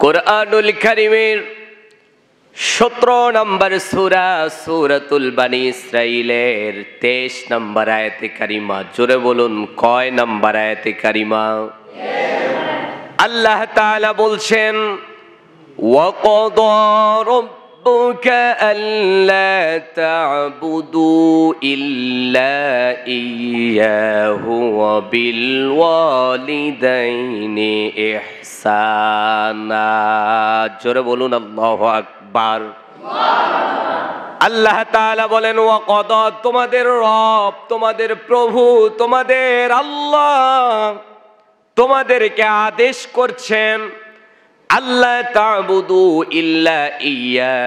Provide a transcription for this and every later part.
কুরআনুল কারীমের 17 নম্বর সূরা সূরাতুল বনী ইসরাঈলের 23 নম্বর আয়াতে কারিমা। জোরে বলুন, কয় নম্বর আয়াতে কারিমা? আল্লাহ তাআলা বলছেন, ওয়াকাদা রাব্বুকা আল্লা তা'বুদু ইল্লা ইয়্যাহু ওয়া বিল ওয়ালিদাইনি ইহসানা। জোরে বলুন আল্লাহু আকবার। আল্লাহ তাআলা বলেন, ওয়াকাদা, তোমাদের রব, তোমাদের প্রভু, তোমাদের আল্লাহ তোমাদেরকে আদেশ করছেন, আল্লাহ তা'বুদু ইল্লা ইয়্যা,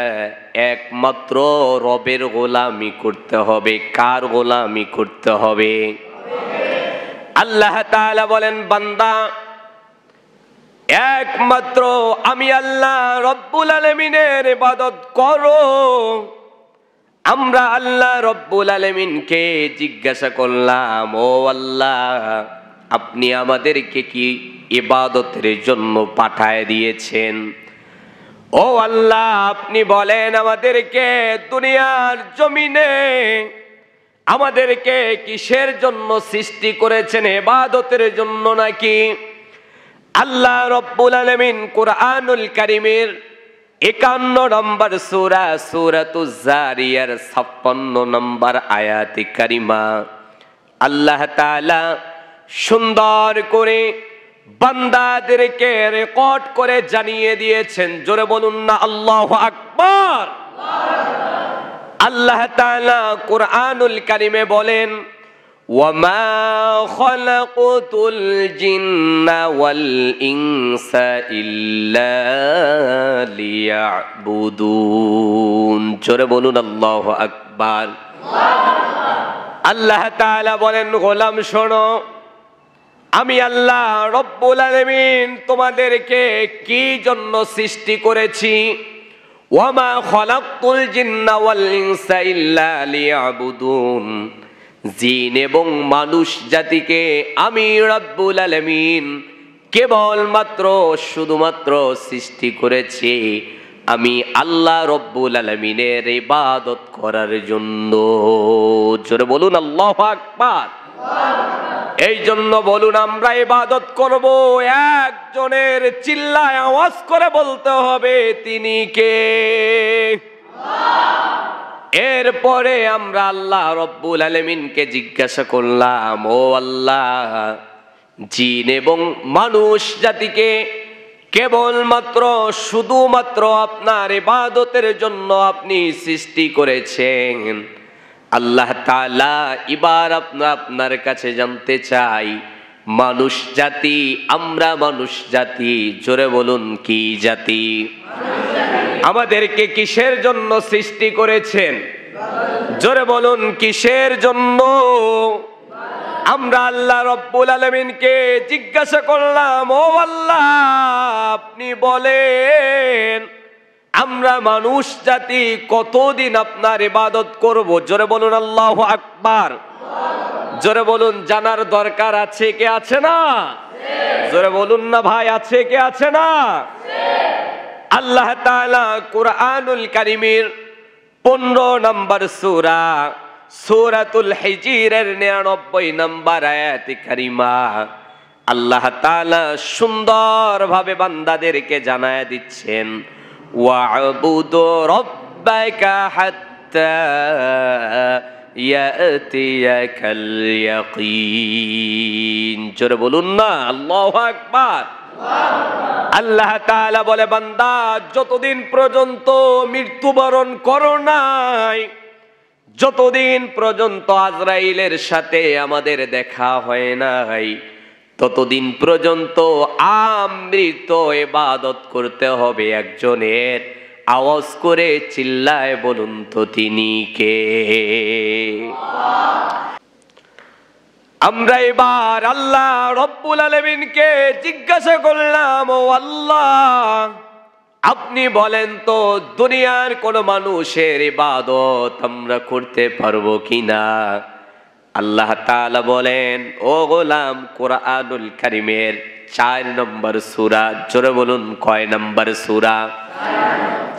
একমাত্র রবের গোলামি করতে হবে। কার গোলামি করতে হবে? আল্লাহ তাআলা বলেন, বান্দা, একমাত্র আমি আল্লাহ রব্বুল আলামিনের ইবাদত করো। আমরা আল্লাহ রব্বুল আলামিনকে জিজ্ঞাসা করলাম, ও আল্লাহ, আপনি আমাদেরকে কি ইবাদতের জন্য পাঠায় দিয়েছেন? ও আল্লাহ, আপনি বলেন আমাদেরকে দুনিয়ার জমিনে আমাদেরকে কিসের জন্য সৃষ্টি করেছেন? ইবাদতের জন্য নাকি? আল্লাহ রব্বুল আলামিন কুরআনুল কারীমের 51 নম্বর সূরা সূরাতুজ জারিয়ার 56 নম্বর আয়াতে কারিমা আল্লাহ তাআলা সুন্দর করে বান্দাদেরকে রেকর্ড করে জানিয়ে দিয়েছেন। জোরে বলুন না আল্লাহু আকবার। আল্লাহ তাআলা কুরআনুল কারীমে বলেন, ওয়ামা খালাকুতুল জিন্না ওয়াল ইনসা ইল্লা লিয়াবুদুন। জোরে বলুন আল্লাহু আকবার। আল্লাহ তাআলা বলেন, গোলাম শোনো, আমি আল্লাহ রব্বুল আলামিন তোমাদেরকে কি জন্য সৃষ্টি করেছি? ওয়ামা খালাকতুল জিন্না ওয়াল ইনসা ইল্লা লিয়াবুদুন, জিন এবং মানুষ জাতিকে আমি রব্বুল আলামিন কেবলমাত্র শুধুমাত্র সৃষ্টি করেছি আমি আল্লাহ রব্বুল আলামিনের ইবাদত করার জন্য। জোরে বলুন আল্লাহু আকবার। এই জন্য বলুন, আমরা ইবাদত করব, একজনের চিল্লায় আওয়াজ করে বলতে হবে, তিনি কে? এরপরে আমরা আল্লাহ রব্বুল আলামিনকে জিজ্ঞাসা করলাম, ও আল্লাহ, জিন এবং মানুষ জাতিকে কেবলমাত্র শুধুমাত্র আপনার ইবাদতের জন্য আপনি সৃষ্টি করেছেন। আল্লাহ তাআলা এবার আপনার কাছে জানতে চাই, মানুষ জাতি, আমরা মানুষ জাতি, জোরে বলুন কি জাতি? আমাদেরকে কিসের জন্য সৃষ্টি করেছেন? জোরে বলুন কিসের জন্য? আমরা আল্লাহ রব্বুল আলামিনকে জিজ্ঞাসা করলাম, ও আল্লাহ, আপনি বলেন আমরা মানুষ জাতি কতদিন আপনার ইবাদত করব? জোরে বলুন আল্লাহু আকবার। জোরে বলুন, জানার দরকার আছে কে আছে না? জোরে বলুন না ভাই, আছে কে আছে না? আল্লাহ তাআলা কুরআনুল কারীমের 15 নম্বর সূরা সূরাতুল হিজরের 99 নম্বর আয়াতে কারিমা আল্লাহ তাআলা সুন্দরভাবে বান্দাদেরকে জানায় দিচ্ছেন, ওয়া'বুদু রাব্বাকা হাত্তা ইয়াতিয়াকাল ইয়াকিন। জোরে বলুন না আল্লাহু আকবার। আল্লাহ তাআলা বলে, বান্দা, যতদিন পর্যন্ত মৃত্যুবরণ করো নাই, যতদিন পর্যন্ত আজরাইলের সাথে আমাদের দেখা হয় নাই, ততদিন পর্যন্ত আমৃত ইবাদত করতে হবে একজনের। আওয়াজ করে চিল্লায় বলুন তো তিনি কে? আমরা এবার আল্লাহ রব্বুল আলামিনকে জিজ্ঞাসা করলাম, ও আল্লাহ, আপনি বলেন তো দুনিয়ার কোন মানুষের ইবাদত আমরা করতে পারবো কিনা? আল্লাহ তাআলা বলেন, ও গোলাম, কুরআনুল কারীমের 4 নম্বর সূরা। জোরে বলুন কয় নম্বর সূরা?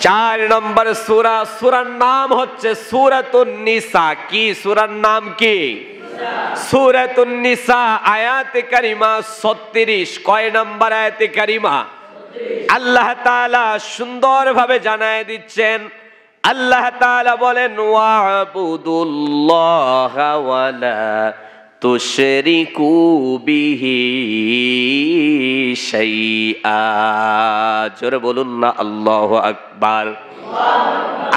4 নম্বর সূরা। সূরার নাম হচ্ছে সূরাতুন নিসা। কি সূরার নাম কি? সূরাতুন নিসা। আয়াতে কারিমা 36। কয় নম্বর আয়াতে কারিমা? আল্লাহ তাআলা সুন্দরভাবে জানায় দিচ্ছেন। আল্লাহ তাআলা বলেন ওয়াবুদুল্লাহা ওয়ালা তুশরিকু বিহি শাইআ। জোরে বলুন না আল্লাহু আকবার।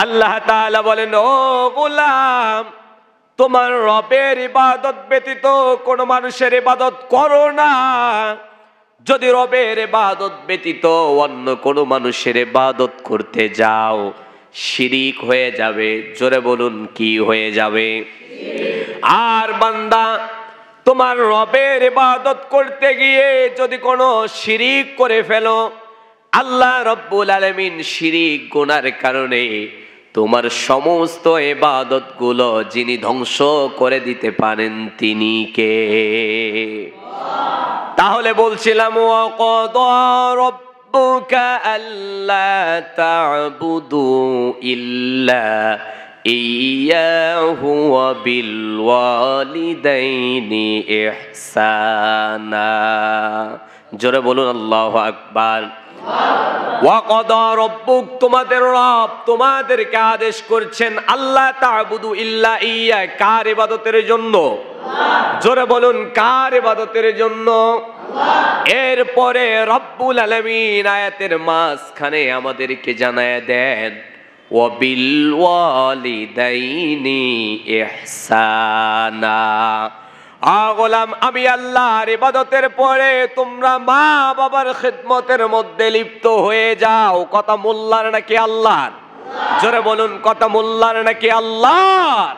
আল্লাহ তাআলা বলেন ও গোলাম, তোমার রবের ইবাদত ব্যতীত কোন মানুষের ইবাদত করো না। যদি রবের ইবাদত ব্যতীত অন্য কোন মানুষের ইবাদত করতে যাও, শিরিক হয়ে যাবে। জোরে বলুন কি হয়ে যাবে? আর বান্দা, তোমার রবের ইবাদত করতে গিয়ে যদি কোনো শিরিক করে ফেলো, আল্লাহ রব্বুল আলামিন শিরিক গুনার কারণে তোমার সমস্ত ইবাদত গুলো যিনি ধ্বংস করে দিতে পারেন তিনি কে? তাহলে বলছিলাম ওয়াকাদা রাব্বুকা আল্লা তা'বুদু ইল্লা ইয়াহু ওয়া বিল ওয়ালিদাইনি ইহসানা। জোরে বলুন আল্লাহু আকবার। ওয়াকাদা রাব্বুক, তোমাদের রব তোমাদেরকে আদেশ করছেন আল্লাহ তা'বুদু ইল্লা ইয়া। কার ইবাদতের জন্য? জোরে বলুন কার ইবাদতের জন্য? এরপরে রব্বুল আলামিন আয়াতের মাঝখানে আমাদেরকে জানায় দেন ওয়া বিল ওয়ালিদাইনি ইহসানা। গোলাম, আমি আল্লাহর ইবাদতের পরে তোমরা মা বাবার খিদমতের মধ্যে লিপ্ত হয়ে যাও। কথা মোল্লার নাকি আল্লাহর? জোরে বলুন কথা মোল্লার নাকি আল্লাহর?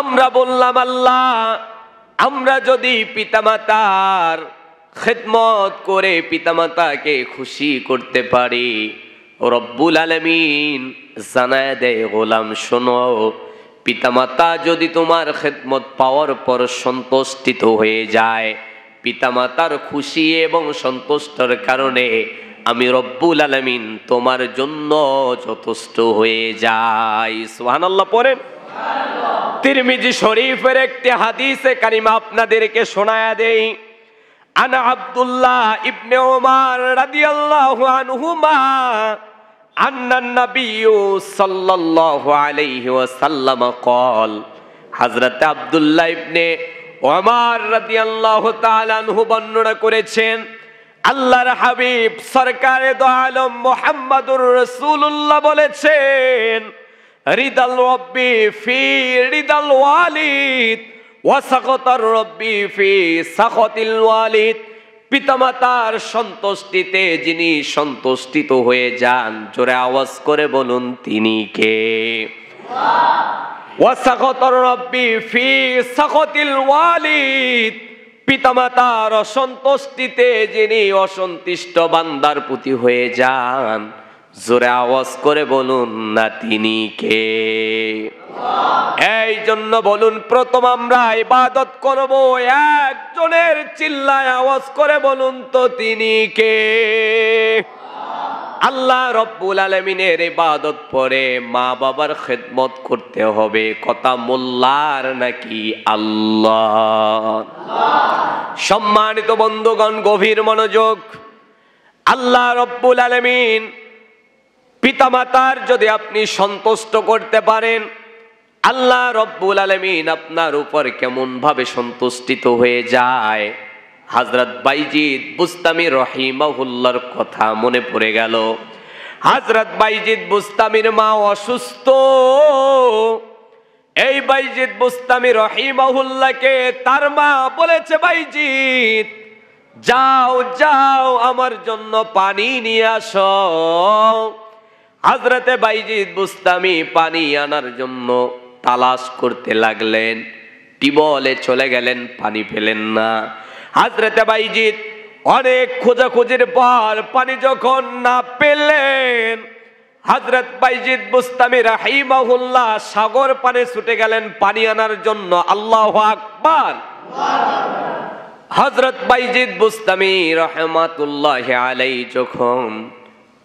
আমরা বললাম আল্লাহ। আমরা যদি পিতামাতার খিদমত করে পিতামাতাকে খুশি করতে পারি, রব্বুল আলামিন জানায় দেয় গোলাম শোনো, পিতামাতা যদি তোমার খিদমত পাওয়ার পর সন্তুষ্টিত হয়ে যায়, পিতামাতার খুশি এবং সন্তুষ্টর কারণে আমি রব্বুল আলামিন তোমার জন্য যথেষ্ট হয়ে যাই। সুবহানাল্লাহ পড়েন। তিরমিজি শরীফের একটি হাদিসে কারিমা আপনাদেরকে শোনায়া দেই। আনা আব্দুল্লাহ ইবনে উমর রাদিয়াল্লাহু আনহুমা আন্নান নাবিয়্যু সাল্লাল্লাহু আলাইহি ওয়াসাল্লাম قال। হযরত আব্দুল্লাহ ইবনে উমর রাদিয়াল্লাহু তাআলা আনহু বর্ণনা করেছেন, আল্লাহর হাবিব সরকারে দো আলম মুহাম্মদুর রাসূলুল্লাহ বলেছেন, রিদাল রব্বি ফি রিদাল ওয়ালিদ ওয়া সাখাতার রব্বি ফি সাখাতিল ওয়ালিদ। পিতামাতার সন্তুষ্টিতে যিনি সন্তুষ্টিত হয়ে যান, জোরে আওয়াজ করে বলুন তিনি কে? ওয়া সাখাতার রব্বি ফি সাখাতিল ওয়ালিদ। পিতামাতার অসন্তুষ্টিতে যিনি অসন্তুষ্ট বান্দার প্রতি হয়ে যান, জোরে আওয়াজ করে বলুন না তিনি কে? এই জন্য বলুন, প্রথম আমরা ইবাদত করব একজনের, চিল্লায় আওয়াজ করে বলুন তো তিনি কে? আল্লাহ রব্বুল আলামিনের ইবাদত পরে মা বাবার খিদমত করতে হবে। কথা মোল্লার নাকি আল্লাহ? সম্মানিত বন্ধুগণ, গভীর মনোযোগ। আল্লাহ রব্বুল আলামিন পিতামাতার যদি আপনি সন্তুষ্ট করতে পারেন, আল্লাহ রব্বুল আলামিন আপনার উপর কেমন ভাবে সন্তুষ্টিত হয়ে যায়। হযরত বাইজিদ বুস্তামি রহিমাহুল্লাহর কথা মনে পড়ে গেল। হযরত বাইজিদ বুস্তামির মা অসুস্থ। এই বাইজিদ বুস্তামি রহিমাহুল্লাহকে তার মা বলেছে, বাইজিদ যাও যাও আমার জন্য পানি নিয়ে আসো। হযরতে বাইজিদ বুস্তামি পানি আনার জন্য তালাশ করতে লাগলেন। টিবলে চলে গেলেন, পানি পেলেন না। হযরতে বাইজিদ অনেক খোঁজাখুঁজির পর পানি যখন না পেলেন, হযরত বাইজিদ বুস্তামি রাহিমাহুল্লাহ সাগর পানে ছুটে গেলেন পানি আনার জন্য। আল্লাহু আকবার। হযরত বাইজিদ বুস্তামি রাহমাতুল্লাহি আলাইহি যখন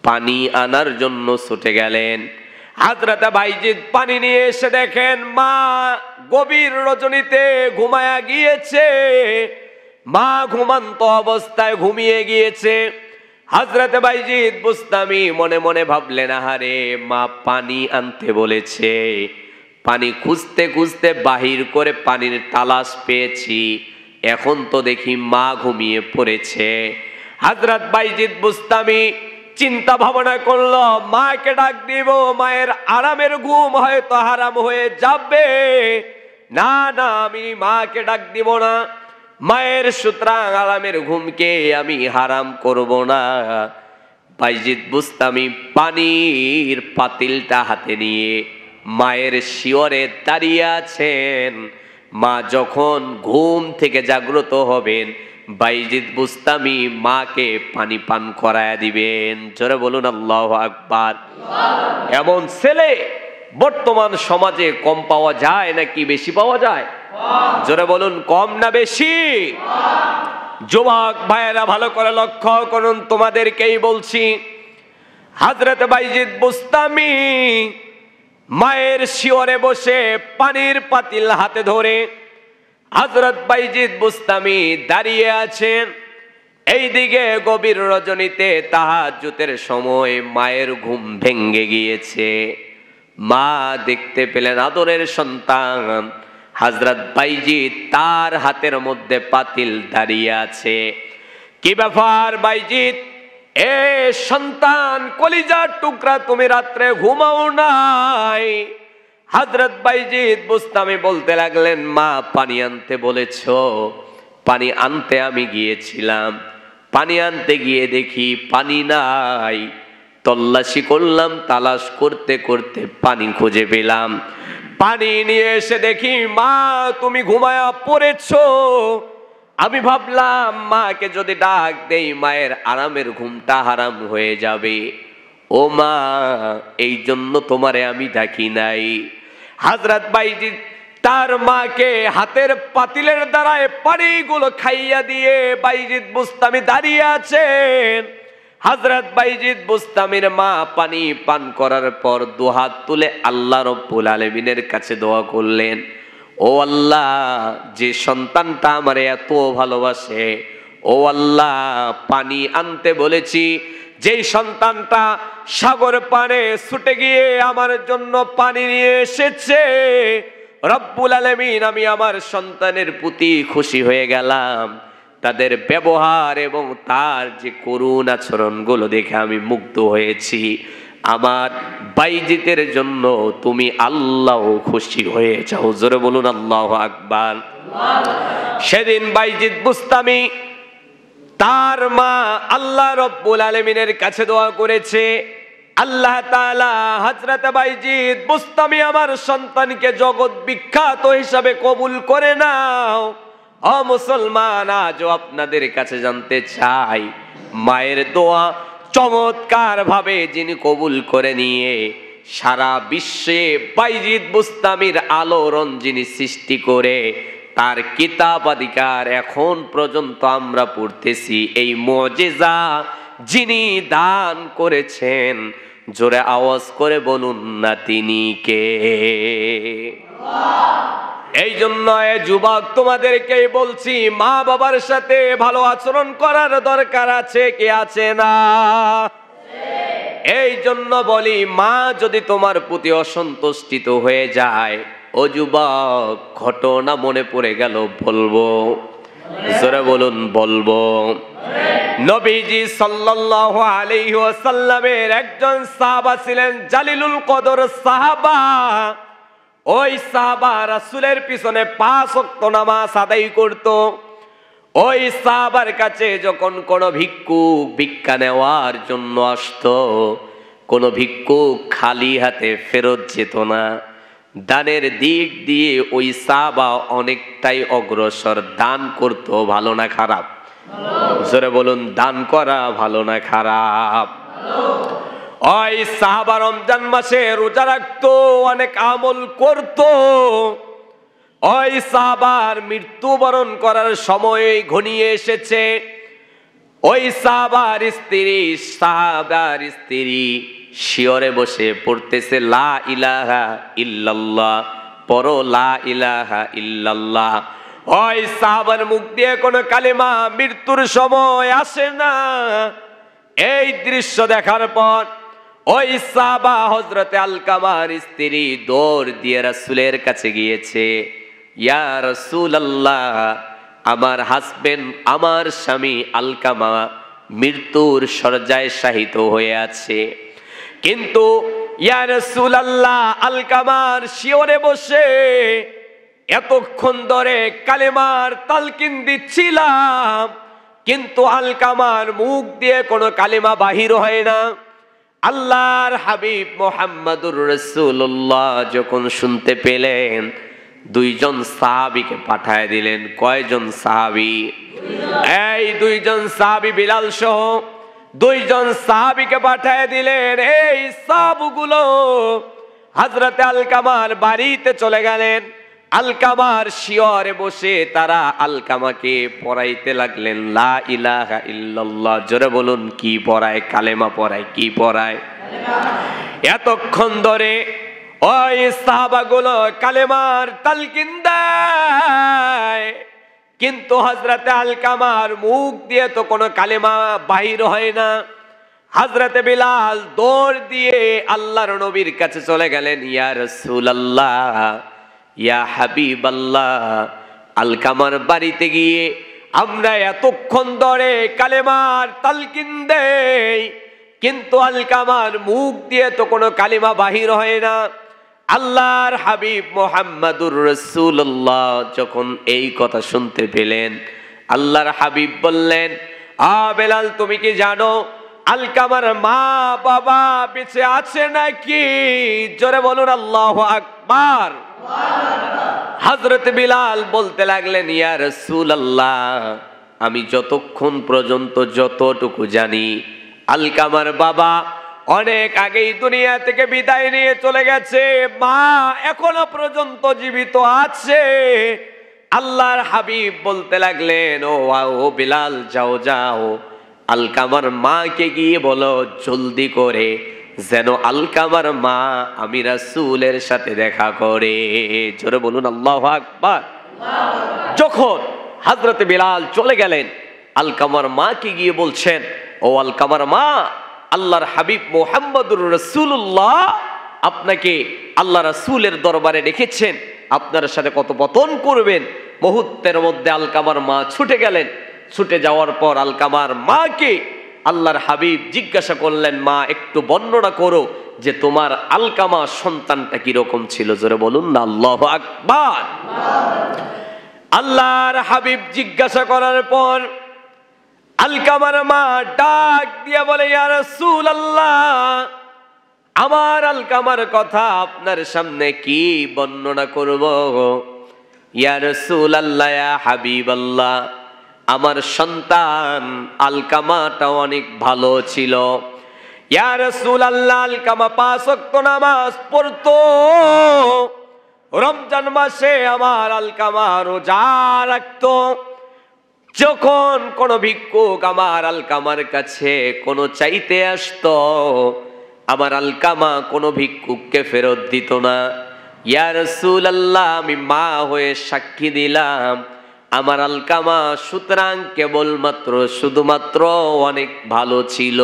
পানি আনার জন্য ছুটে গেলেন, হযরত বাইজিদ পানি নিয়ে এসে দেখেন মা গভীর রজনীতে ঘুমায়া গিয়েছে। মা ঘুমন্ত অবস্থায় ঘুমিয়ে গিয়েছে। হযরত বাইজিদ বুস্তামি মনে মনে ভাবলেন, আহারে মা পানি আনতে বলেছে, পানি খুঁজতে খুঁজতে বাহির করে পানির তালাশ পেয়েছি, এখন তো দেখি মা ঘুমিয়ে পড়েছে। হযরত বাইজিদ বুস্তামি চিন্তা ভাবনা করলো, মাকে ডাক দিব, মায়ের আরামের ঘুম হয়তো হারাম হয়ে যাবে। না না, আমি মাকে ডাক দিব না, মায়ের সুতরাং আরামের ঘুমকে আমি হারাম করব না। বাইজিদ বুস্তামি পানির পাতিলটা হাতে নিয়ে মায়ের শিয়রে দাঁড়িয়ে আছেন। মা যখন ঘুম থেকে জাগ্রত হবেন, বাইজিদ বুস্তামি মাকে পানি পান করায় দিবেন। জোরে বলুন আল্লাহু আকবার। এমন ছেলে বর্তমান সমাজে কম পাওয়া যায় নাকি বেশি পাওয়া যায়? জোরে বলুন, কম না বেশি? যুবক ভাইয়েরা ভালো করে লক্ষ্য করুন, তোমাদেরকেই বলছি। হযরত বাইজিদ বুস্তামি মায়ের শিয়রে বসে পানির পাতিল হাতে ধরে হযরত বাইজিদ বুস্তামি দাঁড়িয়ে আছেন। এইদিকে গভীর রজনীতে তাহাজ্জুদের সময় মায়ের ঘুম ভেঙে গিয়েছে। মা দেখতে পেলেন আদরের সন্তান হযরত বাইজিদ তার হাতের মধ্যে পাতিল দাঁড়িয়ে আছে। কি ব্যাপার বাইজিদ? এ সন্তান, কলিজার টুকরা, তুমি রাত্রে ঘুমাও নাই? হযরত বাইজিদ বুস্তামি বলতে লাগলেন, মা পানি আনতে বলেছো, পানি আনতে আমি গিয়েছিলাম, পানি আনতে গিয়ে দেখি পানি নাই, তল্লাশি করলাম, তালাশ করতে করতে পানি খুঁজে পেলাম, পানি নিয়ে এসে দেখি মা তুমি ঘুমায়া পড়েছো। আমি ভাবলাম মাকে যদি ডাক দেই মায়ের আরামের ঘুমটা হারাম হয়ে যাবে। ও মা, এই জন্য তোমারে আমি ডাকি নাই। হযরত বাইজিদ তার মাকে হাতের পাতিলের দ্বারায় পানিগুলো খাইয়া দিয়ে বাইজিদ বুস্তামি দাঁড়িয়ে আছেন। হযরত বাইজিদ বুস্তামির মা পানি পান করার পর দুহাত তুলে আল্লাহ রব্বুল আলামিনের কাছে দোয়া করলেন, ও আল্লাহ, যে সন্তানটা আমারে এত ভালোবাসে, ও আল্লাহ, পানি আনতে বলেছি, যেই সন্তানটা সাগর পানে ছুটে গিয়ে আমার জন্য পানি নিয়ে এসেছে, রব্বুল আলামিন, আমি আমার সন্তানের প্রতি খুশি হয়ে গেলাম। তাদের ব্যবহার এবং তার যে করুণ আচরণগুলো দেখে আমি মুগ্ধ হয়েছি। আমার বাইজিদের জন্য তুমি আল্লাহ খুশি হয়ে যাও। জোরে বলুন আল্লাহু আকবার। সেদিন বাইজিদ বুস্তামি তার মা আল্লাহ রব্বুল আলামিনের কাছে দোয়া করেছে, আল্লাহ তাআলা হযরত বাইজিদ বুস্তামি আমার সন্তানকে জগৎ বিখ্যাত হিসাবে কবুল করে নাও। ও মুসলমান, আজও আপনাদের কাছে জানতে চাই, মায়ের দোয়া চমৎকার ভাবে যিনি কবুল করে নিয়ে সারা বিশ্বে বাইজিদ বুস্তামির আলোড়ন যিনি সৃষ্টি করে তার কিতাবাধিকার এখন পর্যন্ত আমরা পড়তেছি, এই মুজিজা যিনি দান করেছেন, জোরে আওয়াজ করে বলুন না তিনি কে? এই জন্য যুবক তোমাদেরকে বলছি, মা বাবার সাথে ভালো আচরণ করার দরকার আছে কি আছে না? এই জন্য বলি, মা যদি তোমার প্রতি অসন্তুষ্টিত হয়ে যায়, ও যুবক, ঘটনা মনে পড়ে গেল, বলবো? জোরে বলুন, বলবো? নবীজি সাল্লাল্লাহু আলাইহি ওয়াসাল্লামের একজন সাহাবা ছিলেন, জালিলুল কদর সাহাবা। ওই সাহাবা রাসূলের পিছনে 5 ওয়াক্ত নামাজ আদায় করত। ওই সাহাবার কাছে যখন কোনো ভিক্ষুক ভিক্ষা নেওয়ার জন্য আসতো, কোনো ভিক্ষুক খালি হাতে ফেরত যেত না। দানের দিক দিয়ে ওই সাহাবা অনেকটাই অগ্রসর। দান করত, ভালো না খারাপ? জোরে বলুন, দান করা ভালো না খারাপ? ওই সাহাবা রমজান মাসে রোজা রাখতো, অনেক আমল করত। ওই সাহাবার মৃত্যুবরণ করার সময় ঘনিয়ে এসেছে। ওই সাহাবার স্ত্রী শিয়রে বসে পড়তেছে লা ইলাহা ইল্লাল্লাহ, পড়ো লা ইলাহা ইল্লাল্লাহ। ওই সাহাবার মুখ দিয়ে কোনো কালেমা মৃত্যুর সময় আসে না। এই দৃশ্য দেখার পর ওই সাহাবা হযরতে আলকামার স্ত্রী দৌড় দিয়ে রাসূলের কাছে গিয়েছে, ইয়া রাসূলুল্লাহ, আমার হাজবেন্ড, আমার স্বামী আলকামা মৃত্যুর শয্যায় শায়িত হয়ে আছে, কিন্তু ইয়া রাসূলুল্লাহ আলকামার শিয়রে বসে এতক্ষণ ধরে কালেমার তালকিন দিচ্ছিলাম, কিন্তু আলকামার মুখ দিয়ে কোনো কালেমা বাহির হয় না। আল্লাহর হাবিব মুহাম্মদুর রাসূলুল্লাহ যখন শুনতে পেলেন, দুইজন সাহাবীকে পাঠায় দিলেন। কয়জন সাহাবী? এই দুইজন সাহাবী, বিলাল সহ দুইজন সাহাবীকে পাঠায় দিলেন। এই সাহাবীগুলো হযরতে আলকামার বাড়িতে চলে গেলেন। আলকামার শিয়রে বসে তারা আলকামাকে পড়াইতে লাগলেন লা ইলাহা ইল্লাল্লাহ। জোরে বলুন, কি পড়ায়? কালেমা পড়ায়। কি পড়ায়? এতক্ষণ ধরে ওই সাহাবাগুলো কালেমার তালকিন দেয়, কিন্তু হযরতে আলকামার মুখ দিয়ে তো কোনো কালেমা বাহির হয় না। হযরতে বিলাল দৌড় দিয়ে আল্লাহর নবীর কাছে চলে গেলেন, ইয়া রাসূলুল্লাহ, ইয়া হাবিবাল্লাহ, আলকামার বাড়িতে গিয়ে আমরা এতক্ষণ ধরে কালেমার তালকিন দেই, কিন্তু আলকামার মুখ দিয়ে তো কোনো কালেমা বাহির হয় না। আল্লাহর হাবিব মুহাম্মদুর রাসূলুল্লাহ যখন এই কথা শুনতে পেলেন, আল্লাহর হাবিব বললেন, বেলাল, তুমি কি জানো আলকামার মা বাবা বেঁচে আছে নাকি? জোরে বলুন আল্লাহু আকবার। হযরত বিলাল বলতে লাগলেন, ইয়া রাসূলুল্লাহ, আমি যতক্ষণ পর্যন্ত যতটুকু জানি, আলকামার বাবা অনেক আগেই দুনিয়া থেকে বিদায় নিয়ে চলে গেছে, মা এখনো পর্যন্ত জীবিত আছে। আল্লাহর হাবিব বলতে লাগলেন, ও বিলাল, যাও যাও, আলকামার মাকে গিয়ে বলো জলদি করে যেন আলকামার মা আমি রাসূলের সাথে দেখা করে। জোরে বলুন আল্লাহু আকবার। যখন হযরত বিলাল চলে গেলেন, আলকামার মাকে গিয়ে বলছেন, ও আলকামার মা, আল্লাহর হাবিব মুহাম্মদুর রাসূলুল্লাহ আপনাকে আল্লাহ রাসূলের দরবারে রেখেছেন, আপনার সাথে কথোপকথন করবেন। মুহূর্তের মধ্যে আলকামার মা ছুটে গেলেন। ছুটে যাওয়ার পর আলকামার মাকে আল্লাহর হাবিব জিজ্ঞাসা করলেন, মা একটু বর্ণনা করো যে তোমার আলকামা সন্তানটা কিরকম ছিল। জোরে বলুন না আল্লাহু আকবার। আল্লাহর হাবিব জিজ্ঞাসা করার পর আলকামার মা ডাক দিয়া বলে, ইয়া রাসূলুল্লাহ, আমার আলকামার কথা আপনার সামনে কি বর্ণনা করব? ইয়া রাসূলুল্লাহ, ইয়া হাবিবাল্লাহ, আমার সন্তান আলকামাটা অনেক ভালো ছিল। ইয়া রাসূলুল্লাহ, আলকামা 5 ওয়াক্ত নামাজ পড়তো। রমজান মাসে আমার আলকামা রোজা রাখতো। যখন কোনো ভিক্ষুক আমার আলকামার কাছে কোনো চাইতে আসতো, আমার আলকামা কোনো ভিক্ষুককে ফেরত দিত না। ইয়া রাসূলুল্লাহ, আমি মা হয়ে সাক্ষী দিলাম, আমার আলকামা সুতরাং কেবলমাত্র শুধুমাত্র অনেক ভালো ছিল।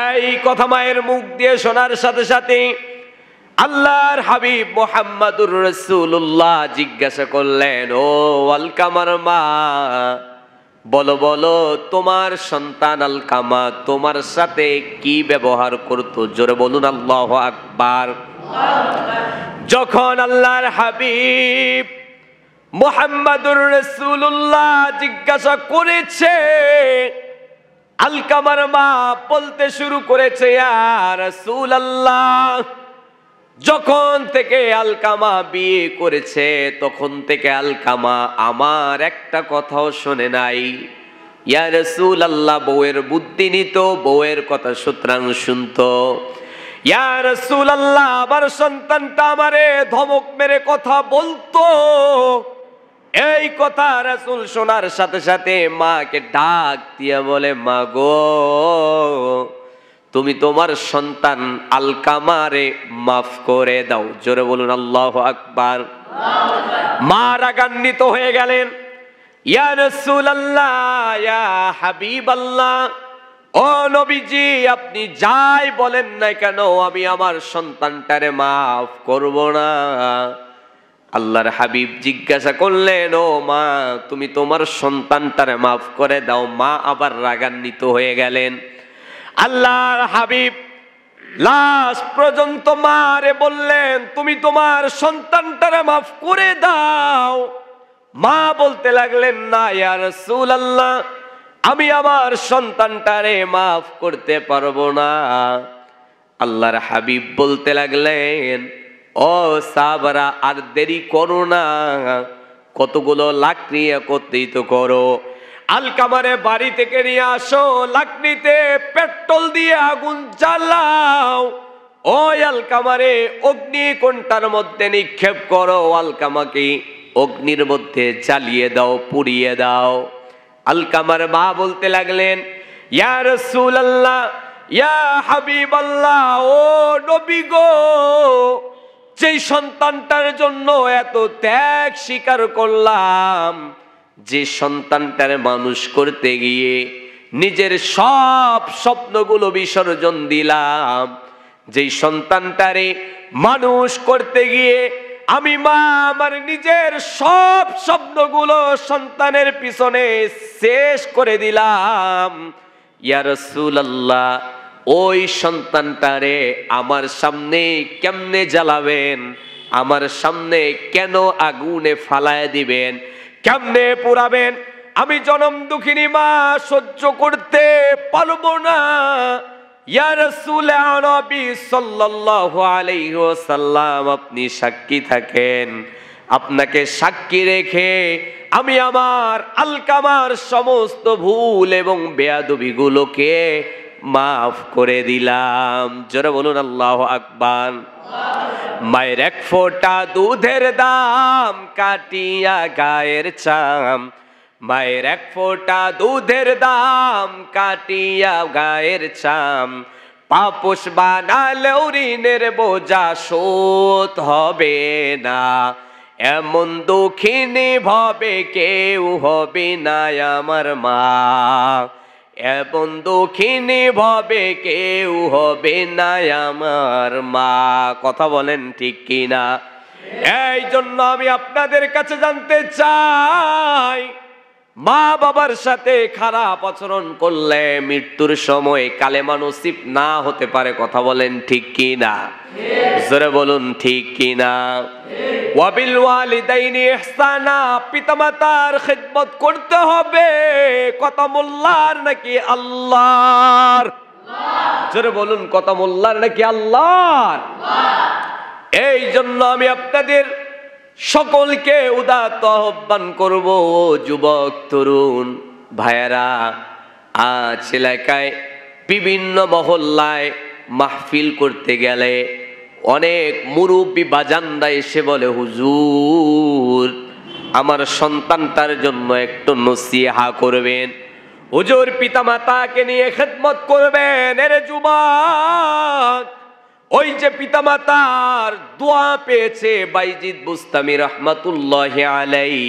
এই কথা মায়ের মুখ দিয়ে শোনার সাথে সাথে আল্লাহর হাবিব মুহাম্মদুর রাসূলুল্লাহ জিজ্ঞাসা করলেন, ও আলকামার মা, বলো বলো তোমার সন্তান আলকামা তোমার সাথে কি ব্যবহার করতো? জোরে বলুন আল্লাহু আকবার। যখন আল্লাহর হাবিব মুহাম্মদুর রাসূলুল্লাহ জিজ্ঞাসা করেছে, আলকামার মা বলতে শুরু করেছে, ইয়া রাসূলুল্লাহ, যখন থেকে আলকামা বিয়ে করেছে তখন থেকে আলকামা আমার একটা কথাও শোনে নাই। ইয়া রাসূলুল্লাহ, বউয়ের বুদ্ধি নিত, বউয়ের কথা সুতরাং শুনতো। ইয়া রাসূলুল্লাহ, আমার সন্তানটা আমারে ধমক মেরে কথা বলতো। এই কথা রাসূল শোনার সাথে সাথে মাকে ডাক দিয়ে বলে, মা গো, তুমি তোমার সন্তান আলকামারে মাফ করে দাও। জোরে বলুন আল্লাহু আকবার। মা রাগান্বিত হয়ে গেলেন। ইয়া রাসূলুল্লাহ, ইয়া হাবিবাল্লাহ, ও নবীজি, আপনি যাই বলেন না কেন আমি আমার সন্তানটারে মাফ করব না। আল্লাহর হাবিব জিজ্ঞাসা করলেন, ও মা, তুমি তোমার সন্তানটারে মাফ করে দাও। মা আবার রাগান্বিত হয়ে গেলেন। আল্লাহর হাবিব লাস্ট পর্যন্ত মারে বললেন, তুমি তোমার সন্তানটারে মাফ করে দাও। মা বলতে লাগলেন, না ইয়া রাসূলুল্লাহ, আমি আমার সন্তানটারে মাফ করতে পারবো না। আল্লাহর হাবিব বলতে লাগলেন, ও সাহাবারা, আর দেরি করো না, কতগুলো লাকড়ি একত্রিত করো, আলকামারে বাড়ি থেকে নিয়ে আসো, লাকড়িতে পেট্রোল দিয়ে আগুন জ্বালাও, ওই আলকামারে অগ্নিকুণ্ডের মধ্যে নিক্ষেপ করো, আলকামাকে অগ্নির মধ্যে জ্বালিয়ে দাও, পুড়িয়ে দাও। আলকামার মা বলতে লাগলেন, ইয়া রাসূলুল্লাহ, ইয়া হাবিবাল্লাহ, ও নবী গো, যেই সন্তানটার জন্য এত ত্যাগ স্বীকার করলাম, যে সন্তানটার মানুষ করতে গিয়ে নিজের সব স্বপ্নগুলো বিসর্জন দিলাম, যেই সন্তানটারে মানুষ করতে গিয়ে আমি মা আমার নিজের সব স্বপ্নগুলো সন্তানের পিছনে শেষ করে দিলাম, ইয়া রাসূলুল্লাহ, ওই সন্তানটারে আমার সামনে কেমনে জ্বালাবেন, আমার সামনে কেন আগুনে ফালায় দিবেন, কেমনে পোড়াবেন? আমি জনম দুঃখিনী মা, সহ্য করতে পারবো না। ইয়া রাসূল নবী সাল্লাল্লাহু আলাইহি ওয়াসাল্লাম, আপনি সাক্ষী থাকেন, আপনাকে সাক্ষী রেখে আমি আমার আলকামার সমস্ত ভুল এবং বেয়াদবিগুলোকে মাফ করে দিলাম। জোরে বলুন আল্লাহু আকবার। মায়ের এক ফোঁটা দুধের দাম কাটিয়া গায়ের চাম, মায়ের এক ফোঁটা দুধের দাম কাটিয়া গায়ের চাম, পাপোশ বানালেও ঋণের বোঝা শোধ হবে না, এমন দুঃখিনী ভবে কেউ হবে না আমার মা, এমন দুঃখিনী ভবে কেউ হবে না আমার মা। কথা বলেন ঠিক কিনা? এই জন্য আমি আপনাদের কাছে জানতে চাই, মা বাবার সাথে খারাপ আচরণ করলে মৃত্যুর সময় কালেমা নসিব না হতে পারে। কথা বলেন ঠিক কিনা? জোরে বলুন ঠিক কিনা? ওয়াবিল ওয়ালিদাইনি ইহসানা, পিতামাতার খিদমত করতে হবে। কথা মোল্লার নাকি আল্লাহর? জোরে বলুন, কথা মোল্লার নাকি আল্লাহর? এই জন্য আমি আপনাদের সকলকে উদাত্ত আহ্বান করব, যুবক তরুণ ভাইয়েরা, আজ এলাকায় বিভিন্ন মহল্লায় মাহফিল করতে গেলে অনেক মুরব্বী বাজানরা এসে বলে, হুজুর আমার সন্তানটার জন্য একটু নসিহা করবেন, হুজুর পিতামাতাকে নিয়ে খেদমত করবেন। এরে যুবক, ওই যে পিতামাতার দোয়া পেয়েছে বাইজিদ বুস্তামি রহমাতুল্লাহি আলাইহি,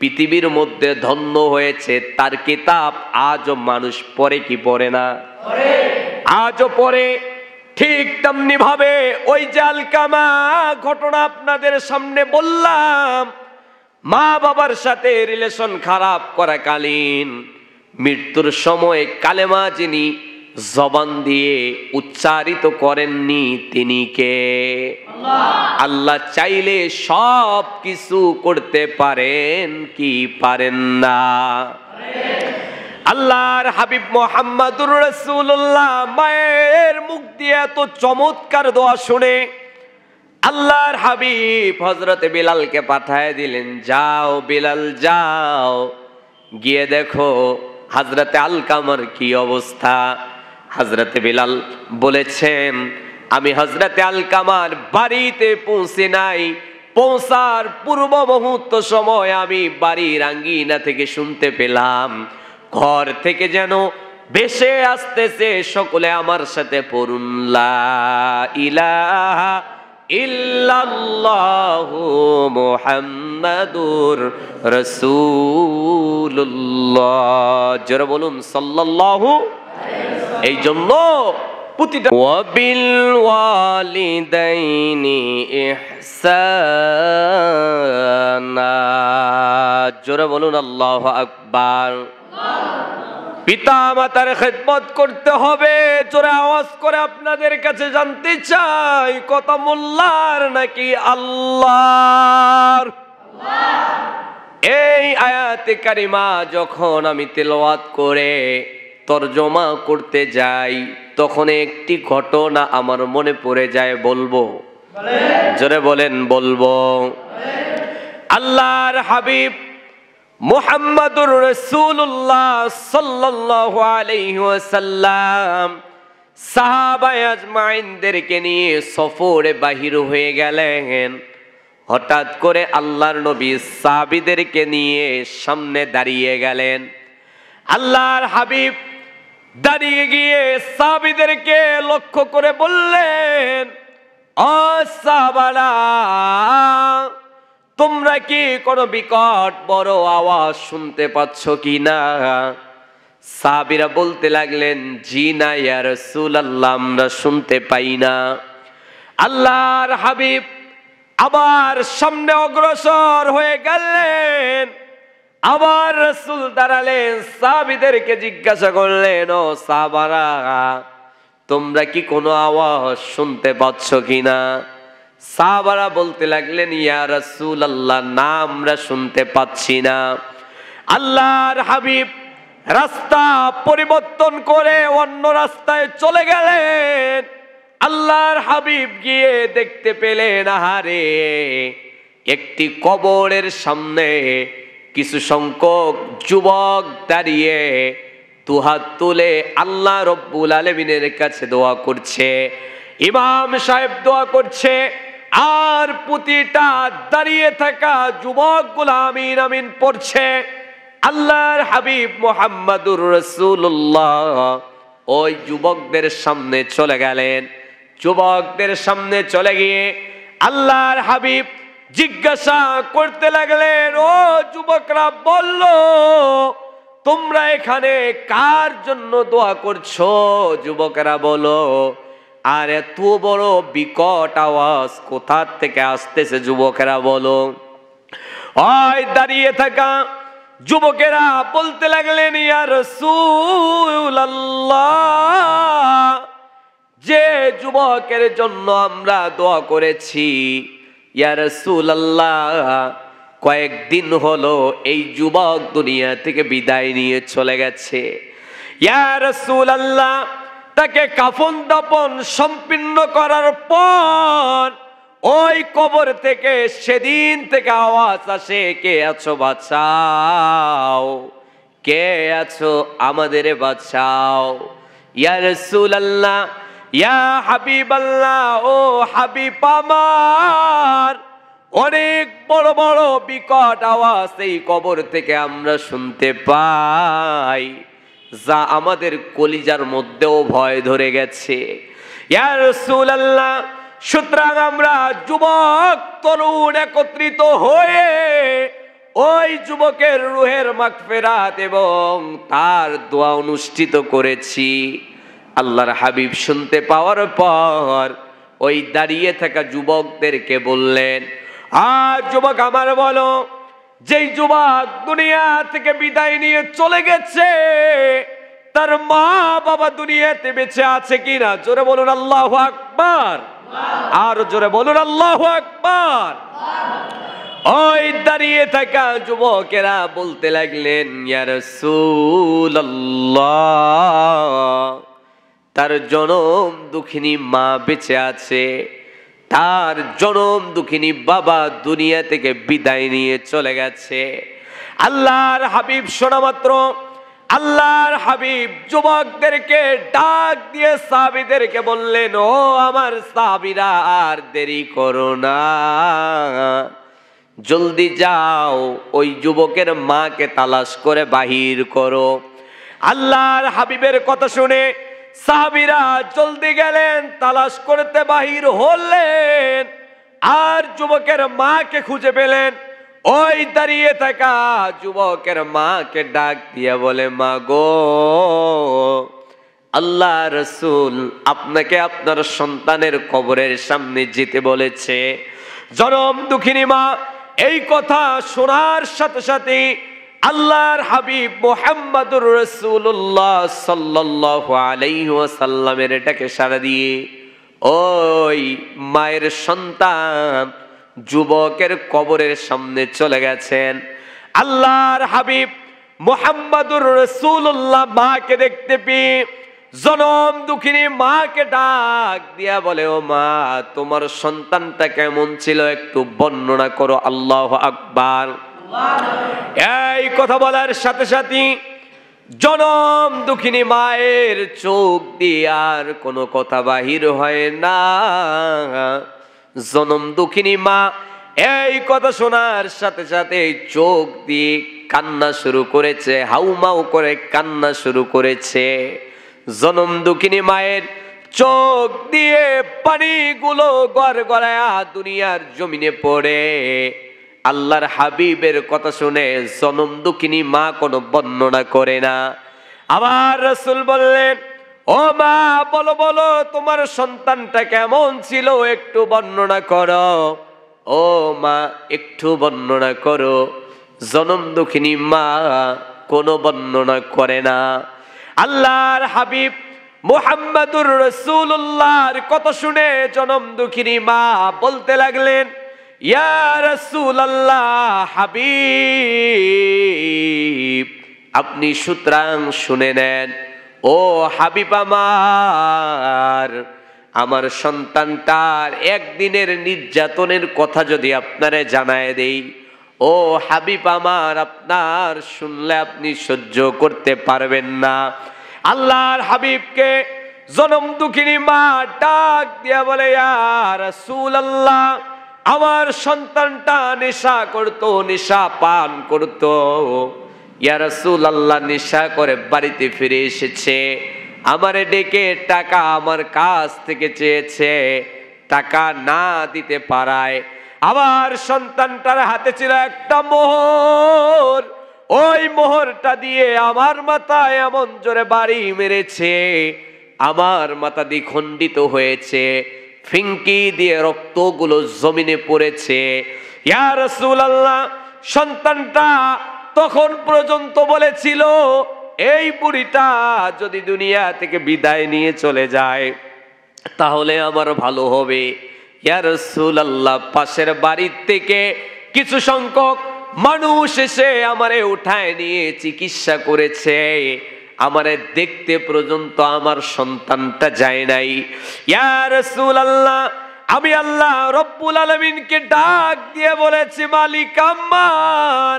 পৃথিবীর মধ্যে ধন্য হয়েছে, তার কিতাব আজও মানুষ পড়ে কি পড়ে না? আজও পড়ে। ঠিক তেমনি ভাবে ওই যে আলকামা ঘটনা আপনাদের সামনে বললাম, মা বাবার সাথে রিলেশন খারাপ করাকালীন মৃত্যুর সময় কালেমা যিনি জবান দিয়ে উচ্চারিত করেননি তিনি কে? আল্লাহ চাইলে সব কিছু করতে পারেন কি পারেন না? আল্লাহর হাবিব মুহাম্মদুর রাসূলুল্লাহ মায়ের মুখ দিয়ে এত চমৎকার দোয়া শুনে আল্লাহর হাবিব হযরতে বিলালকে পাঠায় দিলেন, যাও বিলাল যাও, গিয়ে দেখো হযরতে আলকামার কি অবস্থা। হযরতে বিলাল বলেছেন, আমি হযরতে আলকামার বাড়িতে পৌঁছে নাই, পৌঁছার পূর্ব মুহূর্ত সময় আমি বাড়ির আঙ্গিনা থেকে শুনতে পেলাম ঘর থেকে যেন ভেসে আসতেছে, সকলে আমার সাথে পড়ুন লা ইলাহা ইল্লাল্লাহু মুহাম্মাদুর রাসূলুল্লাহ। যারা বলুন সাল্লাল্লাহু। এই জন্য প্রতিটা ওয়াবিল ওয়ালিদাইনি ইহসানা, জোরে বলুন আল্লাহু আকবার। পিতা মাতার খেদমত করতে হবে। জোরে আওয়াজ করে আপনাদের কাছে জানতে চাই, কথা মোল্লার নাকি আল্লাহর? এই আয়াতে কারিমা যখন আমি তেলাওয়াত করে তরজমা করতে যাই, তখন একটি ঘটনা আমার মনে পড়ে যায়, বলবো? জোরে বলেন বলবো। আল্লাহর হাবিব মুহাম্মাদুর রাসূলুল্লাহ সাল্লাল্লাহু আলাইহি ওয়াসাল্লাম সাহাবায়ে আজমাইনদেরকে নিয়ে সফরে বাহির হয়ে গেলেন। হঠাৎ করে আল্লাহর নবী সাহাবীদেরকে নিয়ে সামনে দাঁড়িয়ে গেলেন। আল্লাহর হাবিব দাঁড়িয়ে গিয়ে সাহাবীদেরকে লক্ষ্য করে বললেন, ও সাহাবারা, তোমরা কি কোনো বিকট বড় আওয়াজ শুনতে পাচ্ছ কি না? সাহাবীরা বলতে লাগলেন, জি না ইয়া রাসূলুল্লাহ, আমরা শুনতে পাই না। আল্লাহর হাবিব আবার সামনে অগ্রসর হয়ে গেলেন। আবার রাসূল দাঁড়ালেন, সাহাবীদেরকে জিজ্ঞাসা করলেন, ও সাহাবারা, তোমরা কি কোনো আওয়াজ শুনতে পাচ্ছ কিনা? সাহাবারা বলতে লাগলেন, ইয়া রাসূলুল্লাহ, না, আমরা শুনতে পাচ্ছি না। আল্লাহর হাবিব রাস্তা পরিবর্তন করে অন্য রাস্তায় চলে গেলেন। আল্লাহর হাবিব গিয়ে দেখতে পেলেন, আহারে, একটি কবরের সামনে কিছু সংখ্যক যুবক দাঁড়িয়ে দুহাত তুলে আল্লাহ রব্বুল আলামিনের কাছে দোয়া করছে। ইমাম সাহেব দোয়া করছে, আর প্রতিটা দাঁড়িয়ে থাকা যুবকগুলো আমিন আমিন পড়ছে। আল্লাহর হাবিব মুহাম্মাদুর রাসূলুল্লাহ ওই যুবকদের সামনে চলে গেলেন। যুবকদের সামনে চলে গিয়ে আল্লাহর হাবিব জিজ্ঞাসা করতে লাগলেন, ও যুবকরা, বলল, তোমরা এখানে কার জন্য দোয়া করছো? যুবকেরা বলো, আর এত বড় বিকট আওয়াজ কোথা থেকে আসতেছে? যুবকেরা বলো। ওই দাঁড়িয়ে থাকা যুবকেরা বলতে লাগলেন, ইয়া রাসূলুল্লাহ, যে যুবকের জন্য আমরা দোয়া করেছি, ইয়া রাসূলুল্লাহ, কয়েকদিন হলো এই যুবক দুনিয়া থেকে বিদায় নিয়ে চলে গেছে। ইয়া রাসূলুল্লাহ, তাকে কাফন দাফন সম্পন্ন করার পর ওই কবর থেকে সেদিন থেকে আওয়াজ আসে, কে আছো বাঁচাও, কে আছো আমাদের বাঁচাও। ইয়া রাসূলুল্লাহ, ইয়া হাবিবাল্লাহ, ও হাবিব আমার, অনেক বড় বড় বিকট আওয়াজ এই কবর থেকে আমরা শুনতে পাই, যা আমাদের কলিজার মধ্যেও ভয় ধরে গেছে। ইয়া রাসূলুল্লাহ, সুতরাং আমরা যুবক তরুণ একত্রিত হয়ে ওই যুবকের রুহের মাগফিরাত এবং তার দোয়া অনুষ্ঠিত করেছি। আল্লাহর হাবিব শুনতে পাওয়ার পর ওই দাঁড়িয়ে থাকা যুবকদেরকে বললেন, আর যুবক আমার বলো, যেই যুবক দুনিয়া থেকে বিদায় নিয়ে চলে গেছে, তার মা বাবা দুনিয়াতে বেঁচে আছে কিনা? জোরে বলুন আল্লাহু আকবার। আর জোরে বলুন আল্লাহু আকবার। ওই দাঁড়িয়ে থাকা যুবকেরা বলতে লাগলেন, ইয়া রাসূলুল্লাহ, তার জনম দুঃখিনী মা বেঁচে আছে, তার জনম দুঃখিনী বাবা দুনিয়া থেকে বিদায় নিয়ে চলে গেছে। আল্লাহর হাবিব শোনা মাত্র আল্লাহর হাবিব যুবকদেরকে ডাক দিয়ে সাহাবীদেরকে বললেন, ও আমার সাহাবীরা, আর দেরি করো না, জলদি যাও, ওই যুবকের মাকে তালাশ করে বাহির করো। আল্লাহর হাবিবের কথা শুনে সাহাবীরা জলদি গেলেন, তালাশ করতে বাহির হলেন, আর যুবকের মাকে খুঁজে পেলেন। ওই দাঁড়িয়ে থাকা যুবকের মাকে ডাক দিয়ে বলে, মা গো, আল্লাহ রাসূল আপনাকে আপনার সন্তানের কবরের সামনে যেতে বলেছে। জনম দুঃখিনী মা এই কথা শোনার সাথে সাথে আল্লাহর হাবিব মুহাম্মদুর রাসূলুল্লাহ সাল্লাল্লাহু আলাইহি ওয়াসাল্লামের এটাকে সাড়া দিয়ে ওই মায়ের সন্তান যুবকের কবরের সামনে চলে গেছেন। আল্লাহর হাবিব মুহাম্মদুর রাসূলুল্লাহ মাকে দেখতে পেয়ে জনম দুঃখিনী মাকে ডাক দিয়া বলে, ও মা, তোমার সন্তানটা কেমন ছিল একটু বর্ণনা করো। আল্লাহু আকবার। এই কথা বলার সাথে সাথে জনম দুঃখিনী মায়ের চোখ দিয়ে আর কোনো কথা বাহির হয় না। জনম দুঃখিনী মা এই কথা শোনার সাথে সাথে চোখ দিয়ে কান্না শুরু করেছে, হাউমাউ করে কান্না শুরু করেছে। জনম দুঃখিনী মায়ের চোখ দিয়ে পানিগুলো গড়গড়ায়া দুনিয়ার জমিনে পড়ে। আল্লাহর হাবিবের কথা শুনে জনম দুঃখিনী মা কোনো বর্ণনা করে না। আবার রাসূল বললেন, ও মা, বলো বলো, তোমার সন্তানটা কেমন ছিল একটু বর্ণনা করো। ও মা, একটু বর্ণনা করো। জনম দুঃখিনী মা কোনো বর্ণনা করে না। আল্লাহর হাবিব মুহাম্মদুর রাসূলুল্লাহর কথা শুনে জনম দুঃখিনী মা বলতে লাগলেন, ইয়া রাসূলুল্লাহ, হাবিব, আপনি সুতরাং শুনে নেন। ও হাবিব আমার সন্তানটার একদিনের নির্যাতনের কথা যদি আপনারে জানায় দেই, ও হাবিব আমার, আপনার শুনলে আপনি সহ্য করতে পারবেন না। আল্লাহর হাবিবকে জনম দুঃখিনী মা ডাক দিয়া বলে, ইয়া রাসূলুল্লাহ, আমার সন্তানটা নেশা করতো, নেশা পান করতো। ইয়া রাসূলুল্লাহ, নেশা করে বাড়িতে ফিরে এসেছে, আমারে ডেকে টাকা আমার কাছ থেকে চেয়েছে, টাকা না দিতে পারায় আমার সন্তানটার হাতে ছিল একটা মোহর, ওই মোহরটা দিয়ে আমার মাথায় এমন জোরে বাড়ি মেরেছে, আমার মাথা দ্বিখণ্ডিত হয়েছে, ফিঙ্কি দিয়ে রক্তগুলো জমিনে পড়েছে। ইয়া রাসূলুল্লাহ, সন্তানটা তখন পর্যন্ত বলেছিল, এই বুড়িটা যদি দুনিয়া থেকে বিদায় নিয়ে চলে যায় তাহলে আমার ভালো হবে। ইয়া রাসূলুল্লাহ, পাশের বাড়ির থেকে কিছু সংখ্যক মানুষ এসে আমারে উঠায় নিয়ে চিকিৎসা করেছে, আমারে দেখতে পর্যন্ত আমার সন্তানটা যায় নাই। ইয়া রাসূলুল্লাহ, আমি আল্লাহ রব্বুল আলামিনকে ডাক দিয়ে বলেছি, মালিক আমার,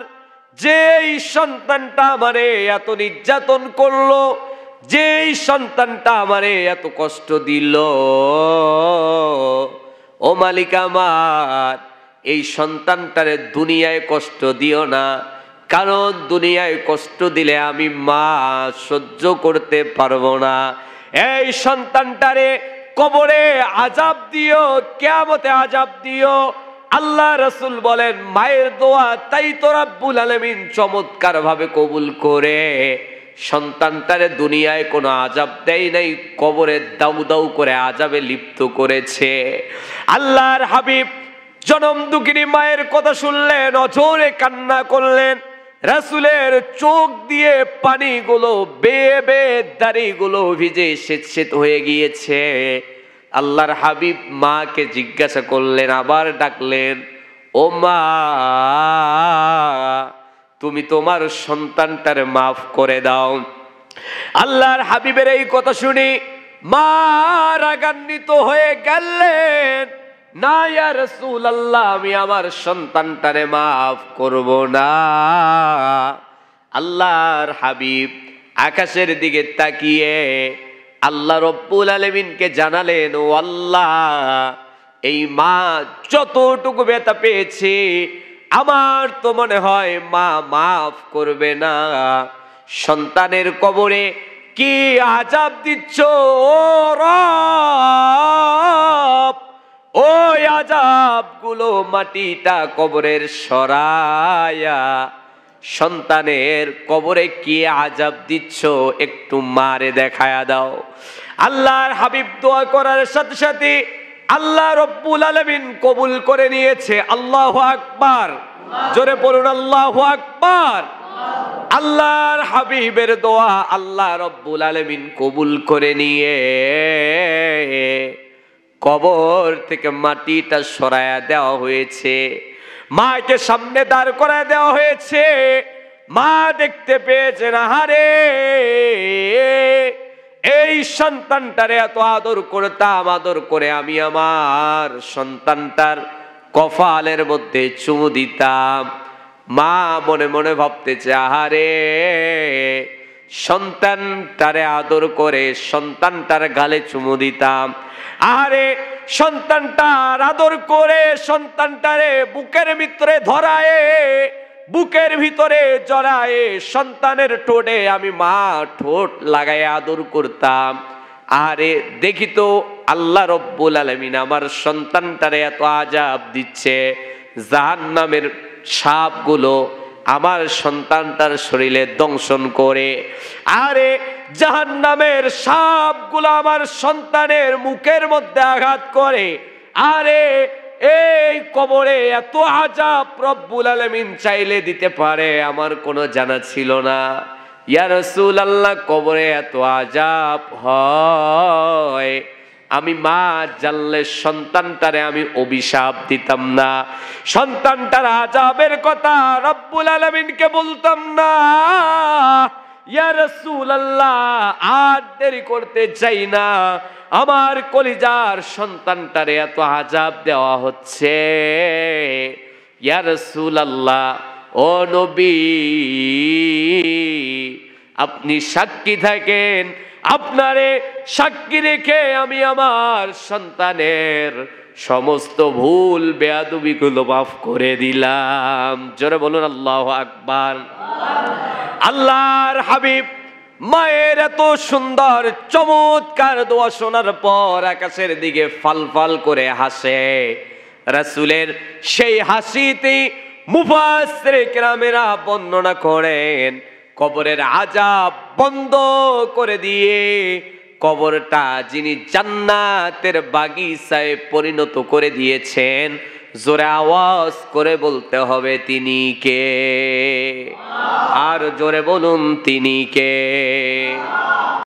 যেই সন্তানটা আমারে এত নির্যাতন করলো, যেই সন্তানটা আমারে এত কষ্ট দিল, ও মালিক আমার, এই সন্তানটারে দুনিয়ায় কষ্ট দিও না, কারণ দুনিয়ায় কষ্ট দিলে আমি মা সহ্য করতে পারবো না। এই সন্তানটারে কবরে আযাব দিও, কিয়ামতে আযাব দিও। আল্লাহ রাসূল বলেন, মায়ের দোয়া তাই তো রব্বুল আলামিন চমৎকার ভাবে কবুল করে সন্তানটারে দুনিয়ায় কোনো আযাব দেয় নাই, কবরে দাউ দাউ করে আযাবে লিপ্ত করেছে। আল্লাহর হাবিব জনম দুঃখিনী মায়ের কথা শুনলেন, অঝরে কান্না করলেন। রাসূলের চোখ দিয়ে পানিগুলো বেয়ে বেয়ে দাড়িগুলো ভিজে স্বেত হয়ে গিয়েছে। আল্লাহর হাবিব মাকে জিজ্ঞাসা করলেন, আবার ডাকলেন, ও মা, তুমি তোমার সন্তানটারে মাফ করে দাও। আল্লাহর হাবিবের এই কথা শুনে মা রাগান্বিত হয়ে গেলেন, না ইয়া রাসূলুল্লাহ, আমি আমার সন্তানটারে মাফ করব না। আল্লাহর হাবিব আকাশের দিকে তাকিয়ে আল্লাহ রব্বুল আলামিনকে জানালেন, ও আল্লাহ, এই মা যতটুকু ব্যথা পেয়েছে আমার তো মনে হয় মা মাফ করবে না। সন্তানের কবরে কি আযাব দিচ্ছ ও রব, ওই আযাবগুলো মাটিটা কবরের সরায়া সন্তানের কবরে কি আযাব দিচ্ছ একটু মারে দেখায়া দাও। আল্লাহর হাবিব দোয়া করার সাথে সাথে আল্লাহ রব্বুল আলামিন কবুল করে নিয়েছে। আল্লাহু আকবার, জোরে বলুন আল্লাহু আকবার। আল্লাহর হাবিবের দোয়া আল্লাহ রব্বুল আলামিন কবুল করে নিয়ে কবর থেকে মাটিটা সরায়া দেওয়া হয়েছে। মাকে সামনে দাঁড় করায় দেওয়া হয়েছে। মা দেখতে পেয়েছে, না হারে, এই সন্তানটারে এত আদর করতাম, আদর করে আমি আমার সন্তানটার কপালের মধ্যে চুমু দিতাম। মা মনে মনে ভাবতেছে, আহারে, সন্তানটারে আদর করে সন্তানটার গালে চুমু দিতাম, আহারে সন্তানটার আদর করে সন্তানটারে বুকের ভিতরে ধরায়ে, বুকের ভিতরে জড়ায়ে সন্তানের ঠোঁটে আমি মা ঠোঁট লাগাই আদর করতাম। আরে দেখি তো আল্লাহ রব্বুল আলামিন আমার সন্তানটারে এত আযাব দিচ্ছে, জাহান্নামের সাপগুলো আমার সন্তানটার শরীরে দংশন করে, আরে জাহান্নামের সাপগুলো আমার সন্তানের মুখের মধ্যে আঘাত করে, আরে এই কবরে এত আযাব রব্বুল আলামিন চাইলে দিতে পারে, আমার কোনো জানা ছিল না। ইয়া রাসূলুল্লাহ, কবরে এত আযাব হয়, আমি মা জানলে সন্তানটারে আমি অভিশাপ দিতাম না, সন্তানটার আযাবের কথা রব্বুল আলামিনকে বলতাম না। ইয়া রাসূলুল্লাহ, আর দেরি করতে চাই না, আমার কলিজার সন্তানটারে এত আযাব দেওয়া হচ্ছে। ইয়া রাসূলুল্লাহ, ও নবী, আপনি সাক্ষী থাকেন, আপনারে সাক্ষী রেখে আমি আমার সন্তানের সমস্ত ভুল বেয়াদবিগুলো মাফ করে দিলাম। জোরে বলুন আল্লাহু আকবার। আল্লাহর হাবিব মায়ের এত সুন্দর চমৎকার দোয়া শোনার পর আকাশের দিকে ফাল ফাল করে হাসে। রাসূলের সেই হাসিতে মুফাসসিরে কেরামেরা বর্ণনা করেন, কবরের আযাব বন্ধ করে দিয়ে কবরটা যিনি জান্নাতের বাগিচায় পরিণত করে দিয়েছেন, জোরে আওয়াজ করে বলতে হবে তিনি কে? আর জোরে বলুন তিনি কে?